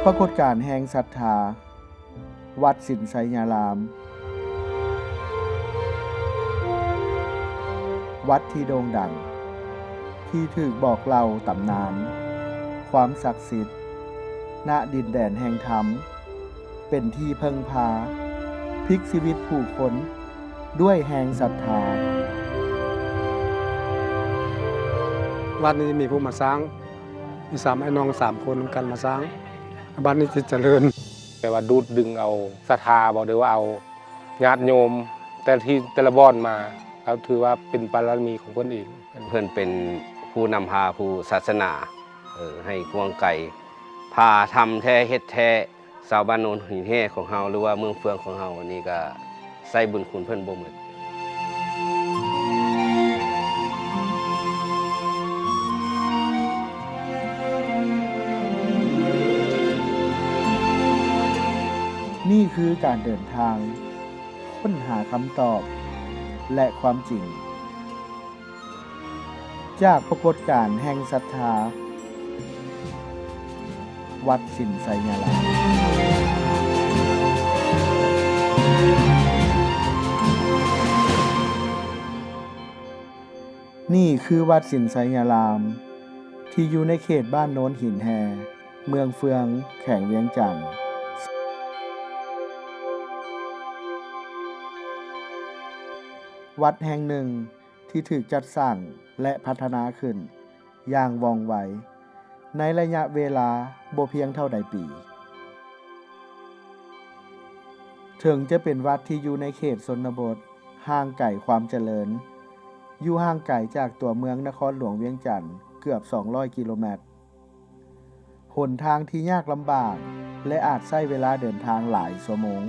ปรากฏการณ์แห่งศรัทธาวัดสินไสยารามวัดที่โด่งดังที่ถูกบอกเล่าตำนานความศักดิ์สิทธิ์ณดินแดนแห่งธรรมเป็นที่พึ่งพาพลิกชีวิตผู้คนด้วยแห่งศรัทธาวัดนี้มีผู้มาสร้างมี3ไอ้น้อง3คนกันมาสร้างบ้านนี้จะเจริญแปลว่าดูดดึงเอาศรัทธาบอกได้ว่าเอาญาติโยมแต่ที่แต่ละบ้านมาเราถือว่าเป็นบารมีของเพิ่นเองเพิ่นเป็นผู้นำพาผู้ศาสนาให้ควงไก่พาทำแท้เฮ็ดแท้ชาวบ้านโนนหินแห่ของเฮาหรือว่าเมืองเฟืองของเฮาอันนี้ก็ใส่บุญคุณเพิ่นบ่หมดนี่คือการเดินทางค้นหาคำตอบและความจริงจากปรากฏการณ์แห่งศรัทธาวัดสินไสยารามนี่คือวัดสินไสยารามที่อยู่ในเขตบ้านโน้นหินแฮเมืองเฟืองแขวงเวียงจันทน์วัดแห่งหนึ่งที่ถูกจัดสร้างและพัฒนาขึ้นอย่างว่องไวในระยะเวลาบ่เพียงเท่าใดปีถึงจะเป็นวัดที่อยู่ในเขตชนบทห่างไกลความเจริญอยู่ห่างไกลจากตัวเมืองนครหลวงเวียงจันทน์เกือบ200กิโลเมตรหนทางที่ยากลำบากและอาจใช้เวลาเดินทางหลายชั่วโมง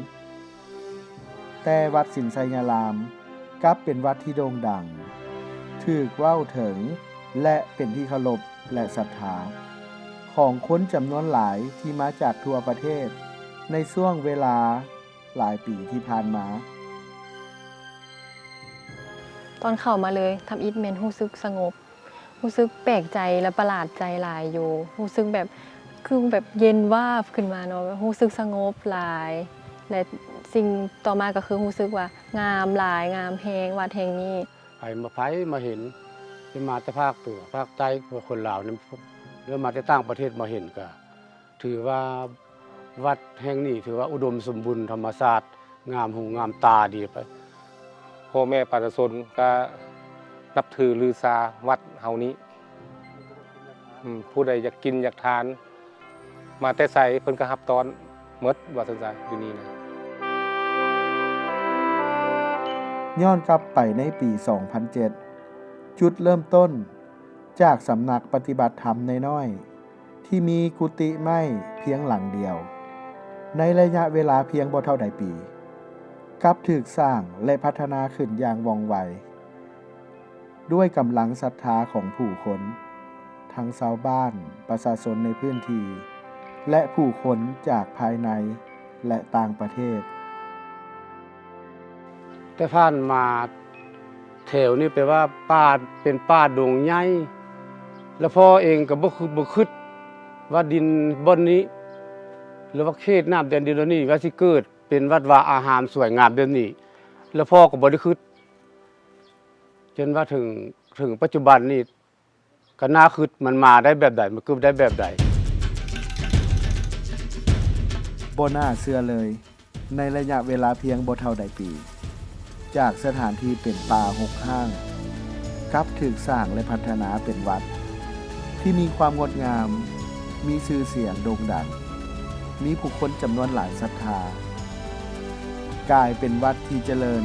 แต่วัดสินไสยารามกลับเป็นวัดที่โด่งดังถูกเว้าถึงและเป็นที่เคารพและศรัทธาของคนจำนวนหลายที่มาจากทั่วประเทศในช่วงเวลาหลายปีที่ผ่านมาตอนเข้ามาเลยทำอิฐเมนรู้สึกสงบรู้สึกแปลกใจและประหลาดใจหลายอยู่รู้สึกแบบคือแบบเย็นวาบขึ้นมาเนาะรู้สึกสงบหลายและสิ่งต่อมาก็คือรู้สึกว่างามหลายงามแฮงวัดแห่งนี้ไผมาเห็นที่มาแต่ภาคเหนือภาคใต้คนลาวนี่หรือมาแต่ต่างประเทศมาเห็นก็ถือว่าวัดแห่งนี้ถือว่าอุดมสมบูรณ์ธรรมชาติงามหูงามตาดีไปพ่อแม่ประชาชนก็นับถือลือซาวัดเฮานี้ผู้ใดอยากกินอยากทานมาแต่ใส่เพิ่นก็รับตอนหมดว่าซั่นซะอยู่นี่นะย้อนกลับไปในปี 2007 จุดเริ่มต้นจากสำนักปฏิบัติธรรมน้อยๆที่มีกุฏิไม้เพียงหลังเดียวในระยะเวลาเพียงบ่เท่าใดปีกลับถูกสร้างและพัฒนาขึ้นอย่างว่องไวด้วยกำลังศรัทธาของผู้คนทั้งชาวบ้านประชาชนในพื้นที่และผู้คนจากภายในและต่างประเทศแต่ผ่านมาแถวนี้แปลว่าป่าเป็นป่าดงใหญ่แล้วพ่อเองก็บ่คิดว่าดินบนนี้หรือว่าเขตน้ำแดนดินนี้ว่าสิเกิดเป็นวัดวาอาหารสวยงามแบบนี้แล้วพ่อก็บ่ได้คิดจนว่าถึงปัจจุบันนี้ก็น่าคิดมันมาได้แบบใดมันเกิดได้แบบใดบ่น่าเชื่อเลยในระยะเวลาเพียงบ่เท่าใดปีจากสถานที่เป็นป่าหกห้างกลับถูกสร้างและพัฒนาเป็นวัดที่มีความงดงามมีชื่อเสียงโด่งดังมีผู้คนจำนวนหลายศรัทธากลายเป็นวัดที่เจริญ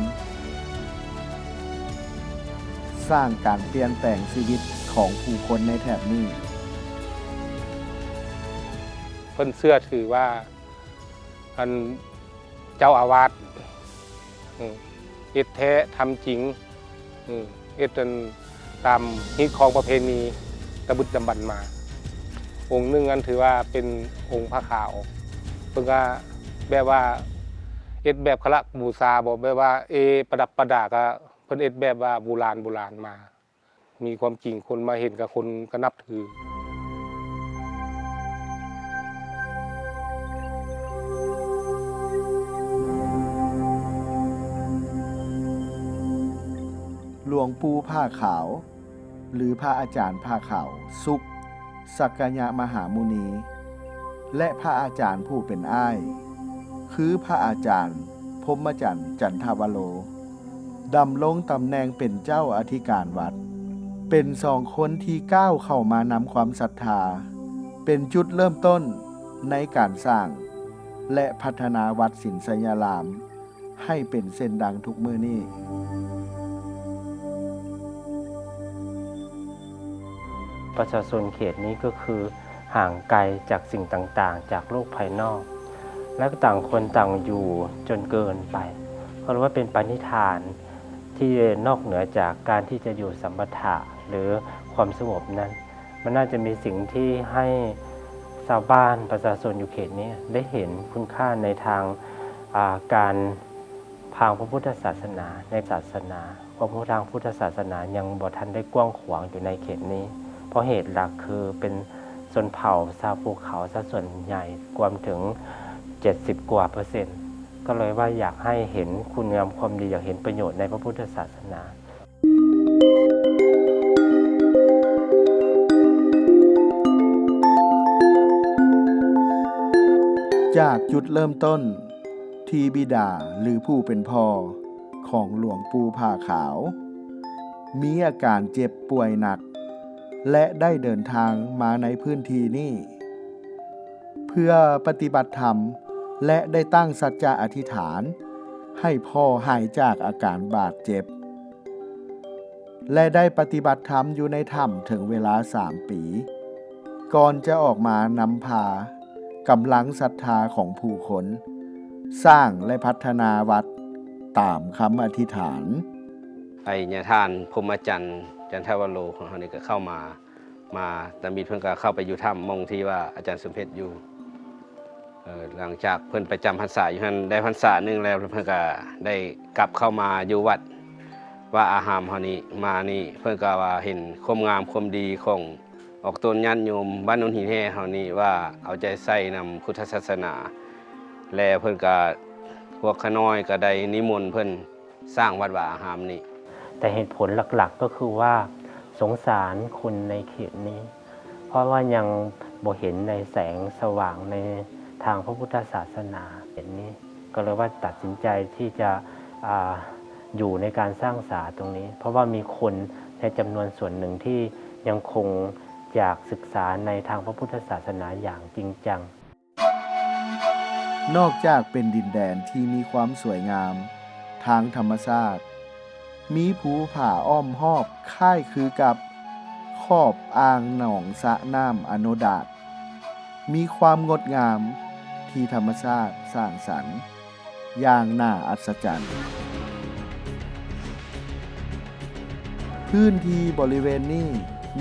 สร้างการเปลี่ยนแปลงชีวิตของผู้คนในแถบนี้เพิ่นเชื่อถือว่าอันเจ้าอาวาสเอ็ดแท้ทำจริงเอ็ดจนตามฮิตของประเพณีตะบึดจำบันมาองค์หนึ่งอันถือว่าเป็นองค์พระขาวเพิ่นก็แบบว่าเอ็ดแบบคละบูชาบอกแบบว่าประดับประดาก็เพิ่นเอ็ดแบบว่าโบราณมามีความจริงคนมาเห็นกับคนก็นับถือ หลวงปู่ผ้าขาว หรือพระอาจารย์ผ้าขาวสุขสักกยมหามุนี และพระอาจารย์ผู้เป็นอ้ายคือพระอาจารย์พรหมจันทร์จันทวโรดำรงตำแหน่งเป็นเจ้าอธิการวัดเป็นสองคนที่ก้าวเข้ามานำความศรัทธาเป็นจุดเริ่มต้นในการสร้างและพัฒนาวัดสินสยารามให้เป็นเส้นดังทุกมื้อนี้ประชาชนเขตนี้ก็คือห่างไกลจากสิ่งต่างๆจากโลกภายนอกและต่างคนต่างอยู่จนเกินไปเพราะว่าเป็นปณิธานที่นอกเหนือจากการที่จะอยู่สัมปทะหรือความสงบนั้นมันน่าจะมีสิ่งที่ให้ชาวบ้านประชาชนอยู่เขตนี้ได้เห็นคุณค่าในทางการทางพระพุทธศาสนาในศาสนาความรู้ทางพุทธศาสนายังบ่ทันได้กว้างขวางอยู่ในเขตนี้เพราะเหตุหลักคือเป็นชนเผ่าชาวภูเขาซะส่วนใหญ่รวมถึง70%กว่าก็เลยว่าอยากให้เห็นคุณงามความดีอยากเห็นประโยชน์ในพระพุทธศาสนาจากจุดเริ่มต้นที่บิดาหรือผู้เป็นพ่อของหลวงปู่ผ้าขาวมีอาการเจ็บป่วยหนักและได้เดินทางมาในพื้นที่นี้เพื่อปฏิบัติธรรมและได้ตั้งสัจจะอธิษฐานให้พ่อหายจากอาการบาดเจ็บและได้ปฏิบัติธรรมอยู่ในถ้ำถึงเวลา3 ปีก่อนจะออกมานำพากำลังศรัทธาของผู้คนสร้างและพัฒนาวัดตามคำอธิษฐานไอ้ญาทานพรหมจันทร์จันทวโรของเขานี่ก็เข้ามาตามิตรเพิ่นก็เข้าไปอยู่ถ้ำมองที่ว่าอาจารย์สมเพชรอยู่หลังจากเพิ่นไปจำพรรษาอยู่นั่นได้พรรษาหนึ่งแล้วเพิ่นก็ได้กลับเข้ามาอยู่วัดว่าอาหามเฮานี้มานี่เพิ่นก็ว่าเห็นความงามความดีของออกตนญาติโยมบ้านโนนหินแห่เฮานี้ว่าเอาใจใส่นำพุทธศาสนาและเพิ่นก็พวกขน้อยก็ได้นิมนต์เพิ่นสร้างวัดว่าอาหามนี้แต่เหตุผลหลักๆก็คือว่าสงสารคนในเขตนี้เพราะว่ายังบ่เห็นในแสงสว่างในทางพระพุทธศาสนาเห็นนี้ก็เลยว่าตัดสินใจที่จะอยู่ในการสร้างศาลตรงนี้เพราะว่ามีคนในจำนวนส่วนหนึ่งที่ยังคงอยากศึกษาในทางพระพุทธศาสนาอย่างจริงจังนอกจากเป็นดินแดนที่มีความสวยงามทางธรรมชาติมีภูผาอ้อมหอบค่ายคือกับขอบอ่างหนองสระน้ำอโนดาตมีความงดงามที่ธรรมชาติสร้างสรรค์อย่างน่าอัศจรรย์พื้นที่บริเวณนี้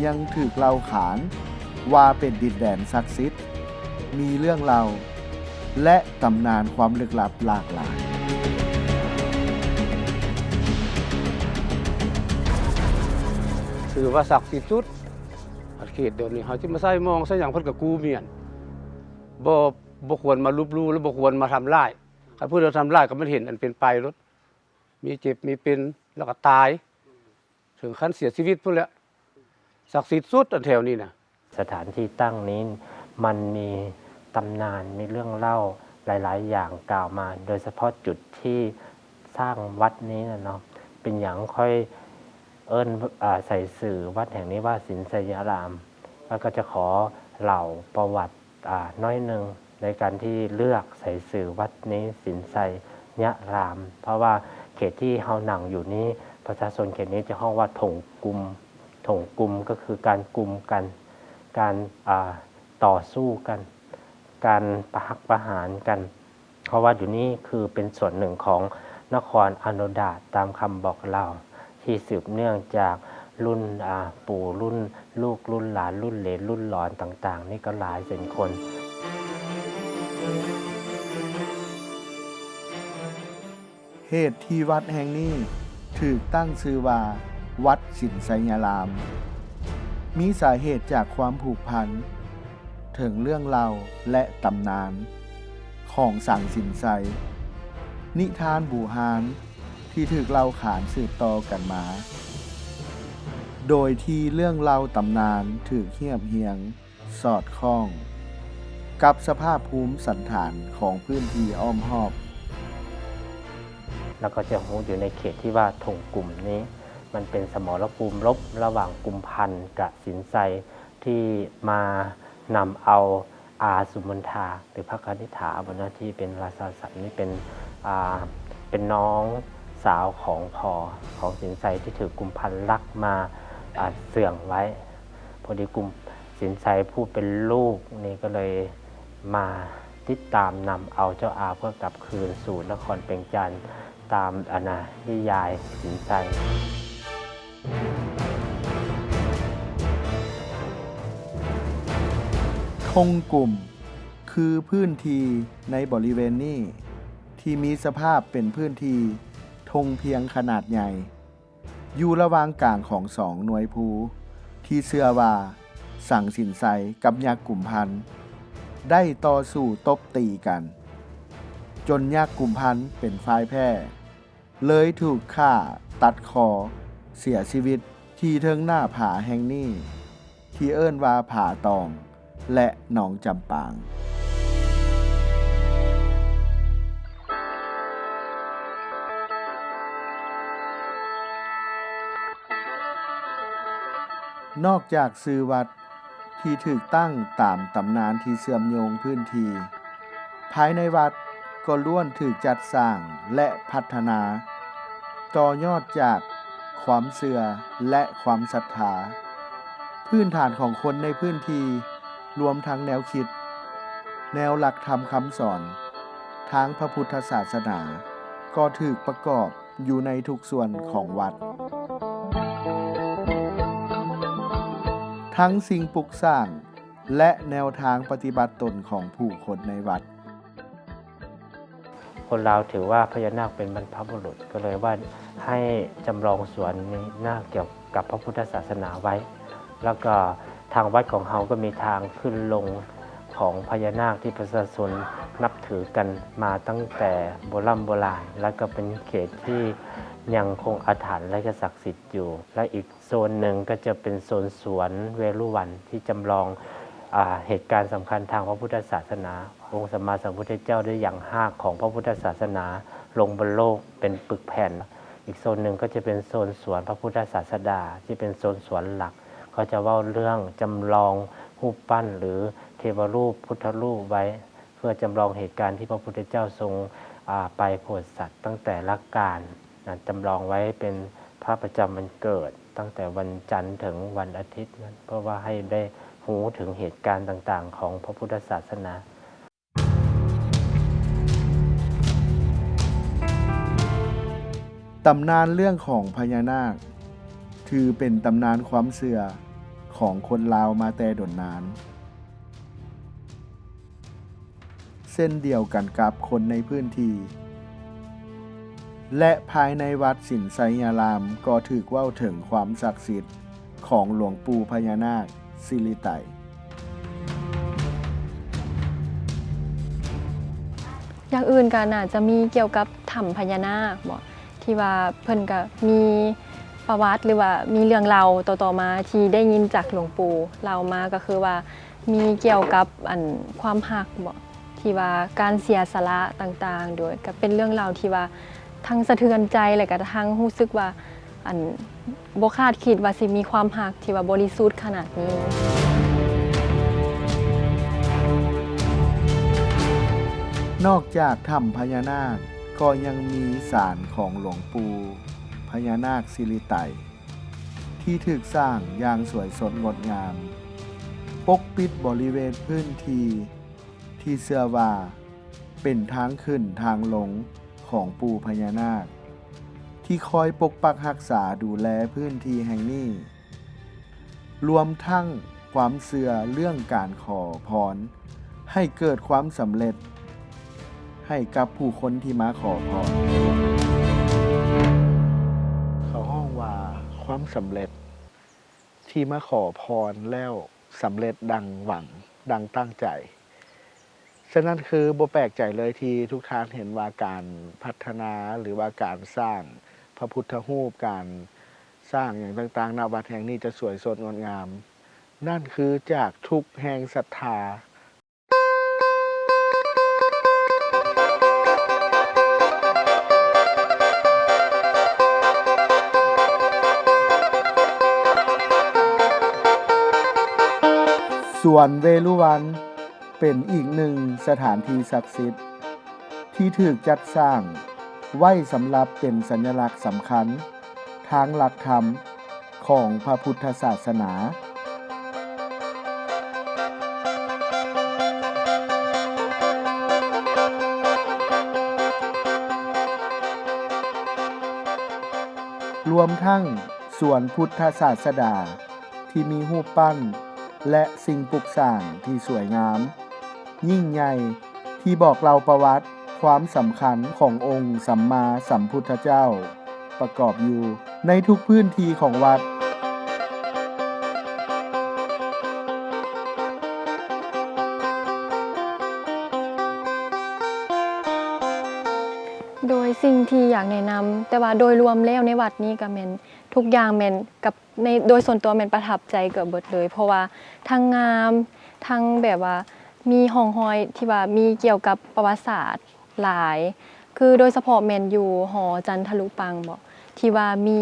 ยังถูกเล่าขานว่าเป็นดินแดนศักดิ์สิทธิ์มีเรื่องเล่าและตำนานความลึกลับหลากหลายถือว่าศักดิ์สิทธิ์สุดเขตเดี๋ยวนี้เขาที่มาใส่มองใส่อย่างเพิ่นกับกูเมียนบ่ควรมาลุบลู่แล้วบ่ควรมาทำร้ายถ้าผู้ใดทำร้ายก็มันเห็นอันเป็นไปรถมีเจ็บมีเป็นแล้วก็ตายถึงขั้นเสียชีวิตพุ่นแหละศักดิ์สิทธิ์สุดอันแถวนี้นะสถานที่ตั้งนี้มันมีตำนานมีเรื่องเล่าหลายๆอย่างกล่าวมาโดยเฉพาะจุดที่สร้างวัดนี้นะเนาะเป็นอย่างค่อยใส่สื่อวัดแห่งนี้ว่าสินสยารามแล้วก็จะขอเล่าประวัติน้อยหนึ่งในการที่เลือกใส่สื่อวัดนี้สินสยารามเพราะว่าเขตที่เฮาหนังอยู่นี้ประชาชนเขตนี้จะห้องว่าถงกุมก็คือการกุมกันการต่อสู้กันการประหารกันเพราะว่าอยู่นี้คือเป็นส่วนหนึ่งของนครอโนดาตตามคำบอกเล่าที่สืบเนื่องจากรุ่นปู่รุ่นลูกรุ่นหลานรุ่นเหลนรุ่นหลอนต่างๆนี่ก็หลายแสนคนเหตุที่วัดแห่งนี้ถูกตั้งชื่อว่าวัดสินสยารามมีสาเหตุจากความผูกพันถึงเรื่องเล่าและตำนานของสังสินไสนิทานบูฮาน ที่ถูกเล่าขานสืบต่อกันมา โดยที่เรื่องเล่าตำนานถูกเทียบเฮียงสอดคล้อง กับสภาพภูมิสันฐานของพื้นที่อ้อมรอบ แล้วก็จะรู้อยู่ในเขตที่ว่าธงกลุ่มนี้ มันเป็นสมรภูมิรบระหว่างกุมพันธ์กับสินไซที่มานำเอาอาสุมนทาหรือพระคณิษฐาบนหน้าที่เป็นราชาสัตว์นี่เป็นน้องสาวของสินไซที่ถือกุมพันธ์ลักมาเสื่องไว้ พอดีกุมสินไซผู้เป็นลูกนี่ก็เลยมาติดตามนำเอาเจ้าอาเพื่อกลับคืนสู่นครเปงจันทร์ตามนิยายสินไซ ธงกลุ่มคือพื้นที่ในบริเวณนี้ที่มีสภาพเป็นพื้นที่ธงเพียงขนาดใหญ่ อยู่ระหว่างกลางของสองหน่วยภูที่เชื่อว่าสั่งสินไซกับยักษ์กุมพันธ์ได้ต่อสู้ตบตีกัน จนยักษ์กุมพันธ์เป็นฝ่ายแพ้เลยถูกฆ่าตัดคอเสียชีวิตที่เทิงหน้าผาแห่งนี้ที่เอิ้นว่าผาตองและหนองจำปาง นอกจากชื่อวัดที่ถูกตั้งตามตำนานที่เชื่อมโยงพื้นที่ภายในวัดก็ล้วนถูกจัดสร้างและพัฒนาต่อยอดจากความเชื่อและความศรัทธาพื้นฐานของคนในพื้นที่รวมทั้งแนวคิดแนวหลักธรรมคำสอนทางพระพุทธศาสนาก็ถูกประกอบอยู่ในทุกส่วนของวัดทั้งสิ่งปลูกสร้างและแนวทางปฏิบัติตนของผู้คนในวัด คนลาวถือว่าพญานาคเป็นบรรพบุรุษก็เลยว่าให้จำลองสวนนี้น่าเกี่ยวกับพระพุทธศาสนาไว้ แล้วก็ทางวัดของเราก็มีทางขึ้นลงของพญานาคที่ประชาชนนับถือกันมาตั้งแต่โบราณแล้วก็เป็นเขตที่ยังคงอาถรรพ์และก็ศักดิ์สิทธิ์อยู่และอีกโซนหนึ่งก็จะเป็นโซนสวนเวรุวันที่จำลองเหตุการณ์สำคัญทางพระพุทธศาสนาองค์สัมมาสัมพุทธเจ้าได้อย่างห้าของพระพุทธศาสนาลงบนโลกเป็นปึกแผ่นอีกโซนหนึ่งก็จะเป็นโซนสวนพระพุทธศาสดาที่เป็นโซนสวนหลักเขาจะเล่าเรื่องจำลองรูปปั้นหรือเทวรูปพุทธรูปไว้เพื่อจำลองเหตุการณ์ที่พระพุทธเจ้าทรงไปโปรดสัตว์ตั้งแต่ละการจำลองไว้เป็นพระประจำวันเกิดตั้งแต่วันจันทร์ถึงวันอาทิตย์นั้นเพื่อว่าให้ได้รู้ถึงเหตุการณ์ต่างๆของพระพุทธศาสนาตำนานเรื่องของพญานาคถือเป็นตำนานความเชื่อของคนลาวมาแต่ดนนานเส้นเดียวกันกับคนในพื้นที่และภายในวัดสินไสยารามก็ถือเว้าถึงความศักดิ์สิทธิ์ของหลวงปู่พญานาคสิริไตรอย่างอื่นก็น่าจะมีเกี่ยวกับถ้ำพญานาคบ่ที่ว่าเพิ่นก็มีประวัติหรือว่ามีเรื่องเล่าต่อๆมาที่ได้ยินจากหลวงปู่เล่ามาก็คือว่ามีเกี่ยวกับความฮักบ่ที่ว่าการเสียสละต่างๆโดยก็เป็นเรื่องราวที่ว่าทั้งสะเทือนใจและก็ทั้งรู้สึกว่าบ่คาดคิดว่าสิมีความฮักที่ว่าบริสุทธิ์ขนาดนี้ นอกจากถ้ำพญานาคก็ยังมีศาลของหลวงปู่พญานาคสิริไตรที่ถูกสร้างอย่างสวยสดงดงามปกปิดบริเวณพื้นที่ที่เชื่อว่าเป็นทางขึ้นทางลงของปู่พญานาคที่คอยปกปักรักษาดูแลพื้นที่แห่งนี้รวมทั้งความเชื่อเรื่องการขอพรให้เกิดความสำเร็จให้กับผู้คนที่มาขอพรเขาห้องว่าความสำเร็จที่มาขอพรแล้วสำเร็จดังหวังดังตั้งใจ ฉะนั้นคือบ่แปลกใจเลยที่ทุกท่านเห็นว่าการพัฒนาหรือว่าการสร้างพระพุทธรูปการสร้างอย่างต่างๆณวัดแห่งนี้จะสวยสดงดงาม นั่นคือจากทุกแห่งศรัทธาส่วนเวรุวันเป็นอีกหนึ่งสถานที่ศักดิ์สิทธิ์ที่ถูกจัดสร้างไว้สำหรับเป็นสัญลักษณ์สำคัญทางหลักธรรมของพระพุทธศาสนารวมทั้งสวนพุทธศาสดาที่มีรูปปั้นและสิ่งปลูกสร้างที่สวยงามยิ่งใหญ่ที่บอกเล่าประวัติความสำคัญขององค์สัมมาสัมพุทธเจ้าประกอบอยู่ในทุกพื้นที่ของวัดโดยสิ่งที่อยากแนะนำแต่ว่าโดยรวมแล้วในวัดนี้ก็แม่นทุกอย่างแม่นกับในโดยส่วนตัวแม่นประทับใจเกือบเบิดเลย เพราะว่าทั้งงามทั้งแบบว่ามีห้องห้อยที่ว่ามีเกี่ยวกับประวัติศาสตร์หลายคือโดยเฉพาะแม่นอยู่หอจันทลุปังบ่ที่ว่ามี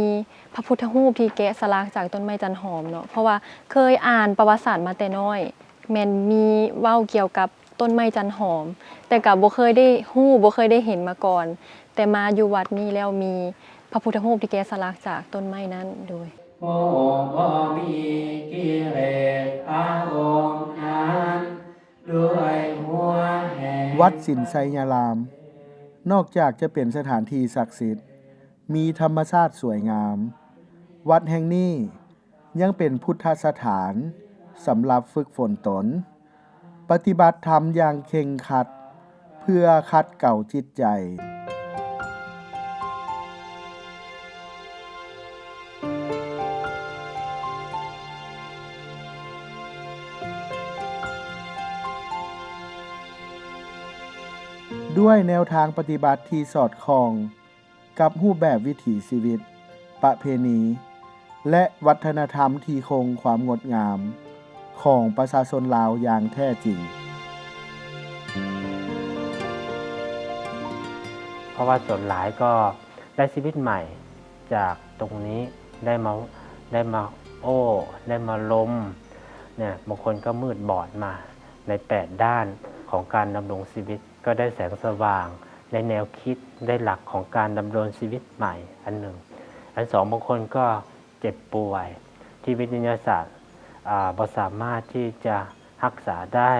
พระพุทธรูปที่แกะสลักจากต้นไม้จันหอมเนาะเพราะว่าเคยอ่านประวัติศาสตร์มาแต่น้อยแม่นมีเว้าเกี่ยวกับต้นไม้จันหอมแต่ก็บ่เคยได้ฮู้บ่เคยได้เห็นมาก่อนแต่มาอยู่วัดนี้แล้วมีพระพุทธรูปที่แกะสลักจากต้นไม้นั้นโดยโอ้บ่มีกิเลสอาองค์นั้นด้วยหัวแห่ง วัดสินไซยารามนอกจากจะเป็นสถานที่ศักดิ์สิทธิ์มีธรรมชาติสวยงามวัดแห่งนี้ยังเป็นพุทธสถานสำหรับฝึกฝนตนปฏิบัติธรรมอย่างเคร่งครัดเพื่อขัดเกลาจิตใจด้วยแนวทางปฏิบัติที่สอดคล้องกับรูปแบบวิถีชีวิตประเพณีและวัฒนธรรมที่คงความงดงามของประชาชนลาวอย่างแท้จริงเพราะว่าส่วนหลายก็ได้ชีวิตใหม่จากตรงนี้ได้มาได้มาล้มเนี่ยบางคนก็มืดบอดมาใน8ด้านของการดำรงชีวิตก็ได้แสงสว่างได้แนวคิดได้หลักของการดำรงชีวิตใหม่อันหนึ่งอันสองบางคนก็เจ็บป่วยที่วิทยาศาสตร์บ่สามารถที่จะรักษาได้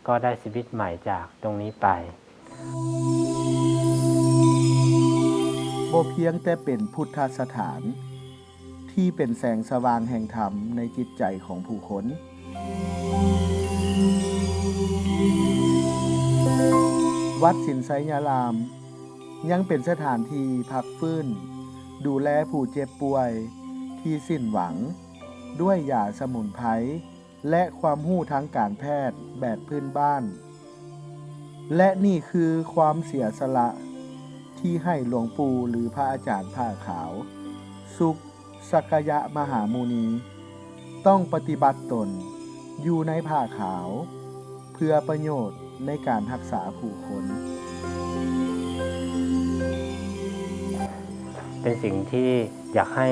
ก็ได้ชีวิตใหม่จากตรงนี้ไปบ่เพียงแต่เป็นพุทธสถานที่เป็นแสงสว่างแห่งธรรมในจิตใจของผู้คนวัดสินไซยารามยังเป็นสถานที่พักฟื้นดูแลผู้เจ็บป่วยที่สิ้นหวังด้วยยาสมุนไพรและความรู้ทางการแพทย์แบบพื้นบ้านและนี่คือความเสียสละที่ให้หลวงปู่หรือพระอาจารย์ผ้าขาวสุขสักยะมหามุนีต้องปฏิบัติตนอยู่ในผ้าขาวเพื่อประโยชน์ในการรักษาผู้คนเป็นสิ่งที่อยากให้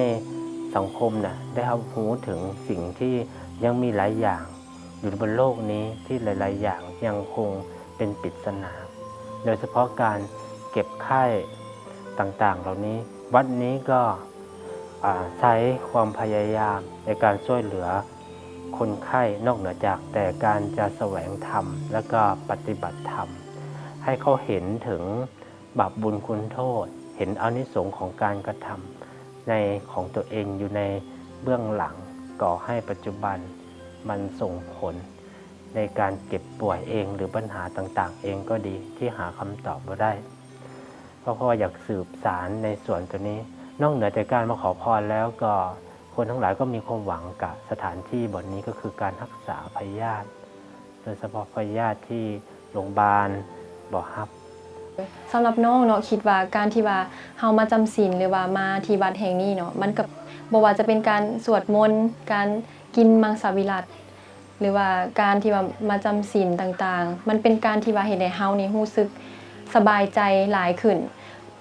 สังคมได้รับรู้ถึงสิ่งที่ยังมีหลายอย่างอยู่บนโลกนี้ที่หลายๆอย่างยังคงเป็นปริศนาโดยเฉพาะการเก็บไข้ต่างๆเหล่านี้วัดนี้ก็ใช้ความพยายามในการช่วยเหลือคนไข้นอกเหนือจากแต่การจะแสวงธรรมและก็ปฏิบัติธรรมให้เขาเห็นถึงบาปบุญคุณโทษเห็นอานิสงส์ของการกระทำในของตัวเองอยู่ในเบื้องหลังก่อให้ปัจจุบันมันส่งผลในการเก็บป่วยเองหรือปัญหาต่างๆเองก็ดีที่หาคำตอบมาได้เพราะอยากสืบสารในส่วนตัวนี้นอกเหนือจากการมาขอพรแล้วก็คนทั้งหลายก็มีความหวังกับสถานที่บทนี้ก็คือการรักษาพยาธิโดยเฉพาะพยาธิที่ โรงพยาบาลบ่ฮับ สำหรับน้องเนาะคิดว่าการที่ว่าเฮามาจำศีลหรือว่ามาที่วัดแห่งนี้เนาะมันกับบ่ว่าจะเป็นการสวดมนต์การกินมังสวิรัติหรือว่าการที่ว่ามาจำศีลต่างๆมันเป็นการที่ว่าเฮ็ดให้เฮานี่รู้สึกสบายใจหลายขึ้น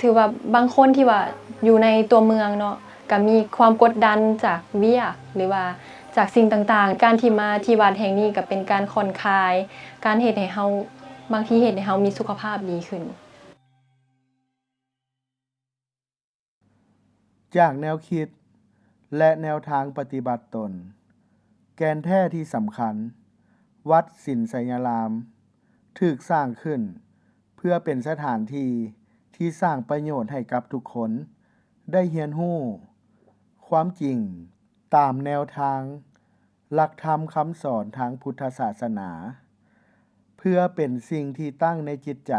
ถือว่าบางคนที่ว่าอยู่ในตัวเมืองเนาะก็มีความกดดันจากเวียกหรือว่าจากสิ่งต่างๆการที่มาที่วัดแห่งนี้ก็เป็นการผ่อนคลายการเฮ็ดให้เฮาบางทีเฮ็ดให้เฮามีสุขภาพดีขึ้น จากแนวคิดและแนวทางปฏิบัติตน แกนแท้ที่สำคัญ วัดสินไสยรามถูกสร้างขึ้น เพื่อเป็นสถานที่ที่สร้างประโยชน์ให้กับทุกคน ได้เรียนรู้ความจริงตามแนวทาง หลักธรรมคำสอนทางพุทธศาสนา เพื่อเป็นสิ่งที่ตั้งในจิตใจ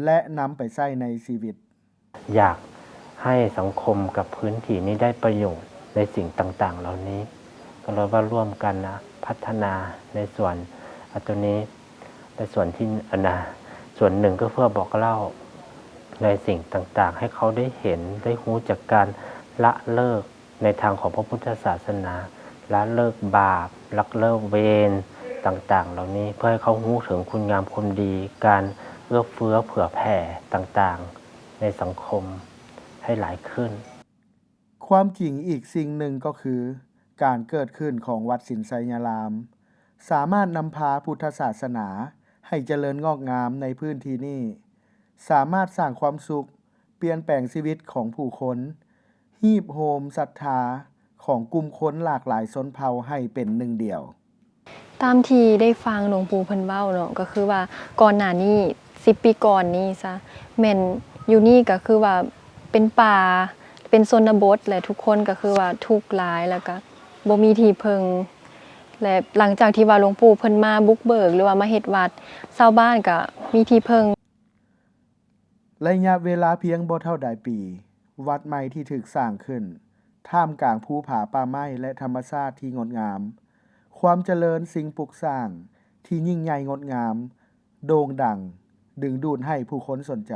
และนำไปใช้ในชีวิต อยากให้สังคมกับพื้นที่นี้ได้ประโยชน์ในสิ่งต่างๆ เหล่านี้ ก็เลยว่าร่วมกันนะพัฒนาในส่วนตัวนี้ในส่วนที่ส่วนหนึ่งก็เพื่อบอกเล่าในสิ่งต่างๆ ให้เขาได้เห็นได้รู้จากการละเลิกในทางของพระพุทธศาสนาละเลิกบาปละเลิกเวรต่างๆ เหล่านี้เพื่อให้เขารู้ถึงคุณงามความดีการเอื้อเฟื้อเผื่อแผ่ต่างๆในสังคมให้หลายขึ้น ความจริงอีกสิ่งหนึ่งก็คือ การเกิดขึ้นของวัดสินไสยราม สามารถนำพาพุทธศาสนาให้เจริญงอกงามในพื้นที่นี้ สามารถสร้างความสุขเปลี่ยนแปลงชีวิตของผู้คนฮีบโฮมศรัทธาของกลุ่มคนหลากหลายชนเผ่าให้เป็นหนึ่งเดียว ตามที่ได้ฟังหลวงปู่เพิ่นเว้าเนาะก็คือว่าก่อนหน้านี้10 ปีก่อนนี้ซะแม่นอยู่นี่ก็คือว่าเป็นป่าเป็นชนบทและทุกคนก็คือว่าทุกข์หลายแล้วก็บ่มีที่พึ่งและหลังจากที่ว่าหลวงปู่เพิ่นมาบุกเบิกหรือว่ามาเฮ็ดวัดชาวบ้านก็มีที่พึ่ง ระยะเวลาเพียงบ่เท่าใดปี วัดใหม่ที่ถูกสร้างขึ้น ท่ามกลางภูผาป่าไม้และธรรมชาติที่งดงาม ความเจริญสิ่งปลูกสร้างที่ยิ่งใหญ่งดงาม โด่งดัง ดึงดูดให้ผู้คนสนใจ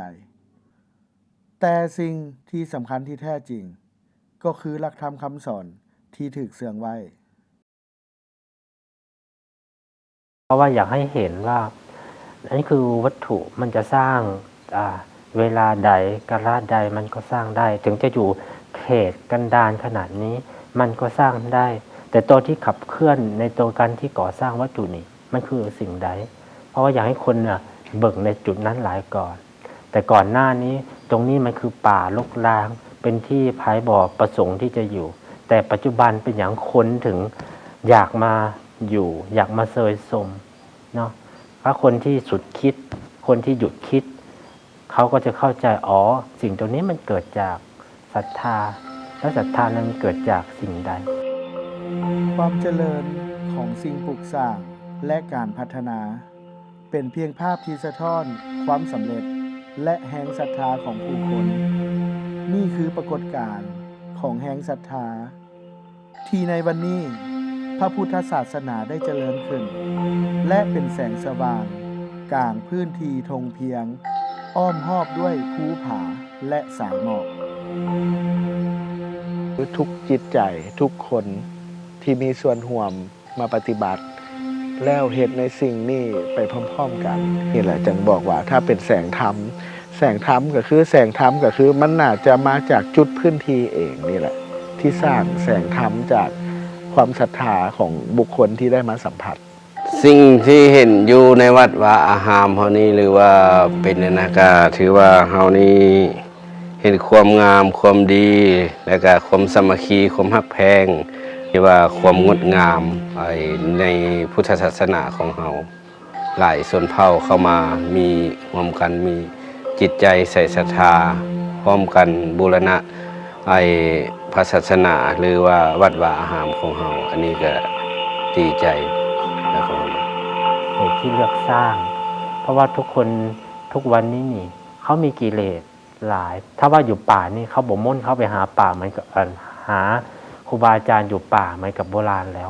แต่สิ่งที่สำคัญที่แท้จริง ก็คือหลักธรรมคำสอนที่ถูกเสื่องไว้ เพราะว่าอยากให้เห็นว่าอันนี้คือวัตถุมันจะสร้างเวลาใดกาลใดมันก็สร้างได้ ถึงจะอยู่เขตกันดารขนาดนี้มันก็สร้างได้ แต่ตัวที่ขับเคลื่อนในตัวการที่ก่อสร้างวัตถุนี้มันคือสิ่งใดเพราะว่าอยากให้คนเบิกในจุดนั้นหลายก่อน แต่ก่อนหน้านี้ตรงนี้มันคือป่ารกร้างเป็นที่ภายบ่อประสงค์ที่จะอยู่ แต่ปัจจุบันเป็นอย่างคนถึงอยากมาอยู่อยากมาเสยสมเนาะถ้าคนที่สุดคิดคนที่หยุดคิดเขาก็จะเข้าใจสิ่งตรงนี้มันเกิดจากศรัทธาและศรัทธานั้นเกิดจากสิ่งใด ความเจริญของสิ่งปลูกสร้างและการพัฒนา เป็นเพียงภาพที่สะท้อนความสำเร็จและแห่งศรัทธาของผู้คน นี่คือปรากฏการณ์ของแห่งศรัทธา ที่ในวันนี้พระพุทธศาสนาได้เจริญขึ้น และเป็นแสงสว่างกลางพื้นที่ทงเพียง อ้อมหอบด้วยภูผาและสายหมอกทุกจิตใจทุกคนที่มีส่วนร่วมมาปฏิบัติ แล้วเฮ็ดในสิ่งนี้ไปพร้อมๆกันนี่แหละจึงบอกว่าถ้าเป็นแสงธรรมก็คือมันน่าจะมาจากจุดพื้นที่เองนี่แหละที่สร้างแสงธรรมจากความศรัทธาของบุคคลที่ได้มาสัมผัส สิ่งที่เห็นอยู่ในวัดว่าอาหารเฮานี้หรือว่าเป็นนาคาถือว่าเฮานี้เห็นความงามความดีและก็ความสามัคคีความฮักแพงที่ว่าความงดงามในพุทธศาสนาของเฮาหลายส่วนเผ่าเข้ามามีร่วมกันมีจิตใจใส่ศรัทธาพร้อมกันบูรณะพระศาสนาหรือว่าวัดวาอารามของเฮาอันนี้ก็ดีใจนะครับเหตุที่เลือกสร้างเพราะว่าทุกคนทุกวันนี้นี่เขามีกิเลสหลายถ้าว่าอยู่ป่านี่เขาบ่ม่นเขาไปหาป่าเหมือนกับหาครูบาอาจารย์อยู่ป่าเหมือนกับโบราณแล้ว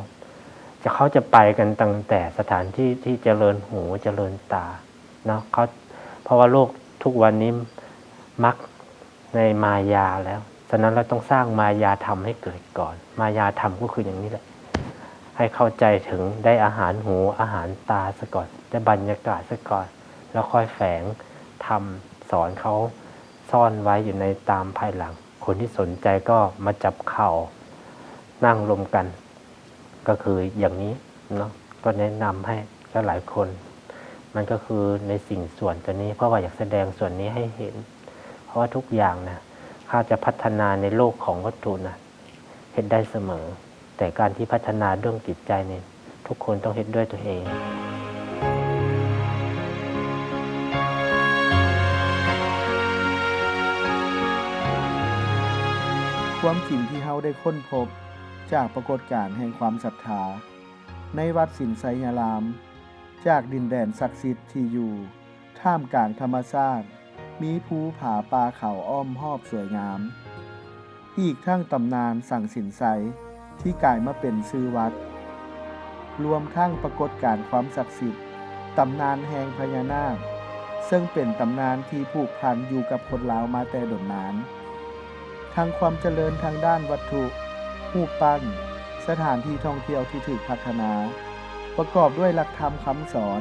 เขาจะไปกันตั้งแต่สถานที่ที่เจริญหูเจริญตา เนาะเพราะว่าโลกทุกวันนี้มักในมายาแล้วฉะนั้นเราต้องสร้างมายาธรรมให้เกิดก่อน มายาธรรมก็คืออย่างนี้แหละให้เข้าใจถึงได้อาหารหูอาหารตาซะก่อนได้บรรยากาศซะก่อนแล้วค่อยแฝงทำสอนเขาซ่อนไว้อยู่ในตามภายหลังคนที่สนใจก็มาจับเข่านั่งรวมกันก็คืออย่างนี้เนาะก็แนะนำให้หลายคนมันก็คือในสิ่งส่วนตัวนี้เพราะว่าอยากแสดงส่วนนี้ให้เห็นเพราะว่าทุกอย่างนะถ้าจะพัฒนาในโลกของวัตถุนะเห็นได้เสมอแต่การที่พัฒนาเรื่องจิตใจเนี่ยทุกคนต้องเห็นด้วยตัวเอง ความจริงที่เฮาได้ค้นพบจากปรากฏการณ์แห่งความศรัทธาในวัดสินไสยารามจากดินแดนศักดิ์สิทธิ์ที่อยู่ท่ามกลางธรรมชาติมีภูผาป่าเขาอ้อมรอบสวยงามอีกทั้งตำนานสั่งสินไสที่กลายมาเป็นชื่อวัดรวมทั้งปรากฏการณ์ความศักดิ์สิทธิ์ตำนานแห่งพญานาคซึ่งเป็นตำนานที่ผูกพันอยู่กับคนลาวมาแต่ดนนานทั้งความเจริญทางด้านวัตถุรูปปั้นสถานที่ท่องเที่ยวที่ถูกพัฒนาประกอบด้วยหลักธรรมคำสอน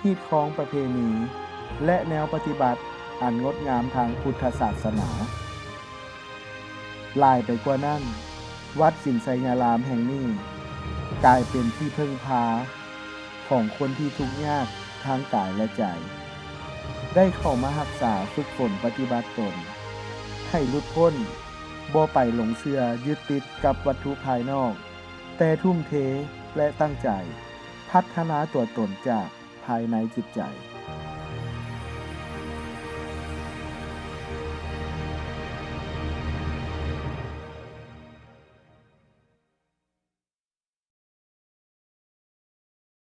ฮีดคล้องประเพณีและแนวปฏิบัติอันงดงามทางพุทธศาสนาลายไปกว่านั้นวัดสินไสยารามแห่งนี้กลายเป็นที่พึ่งพาของคนที่ทุกข์ยากทางกายและใจได้เข้ามารักษาฝึกฝนปฏิบัติตนให้หลุดพ้นบ่ไปหลงเชื่อยึดติดกับวัตถุภายนอกแต่ทุ่มเทและตั้งใจพัฒนาตัวตนจากภายในจิตใจ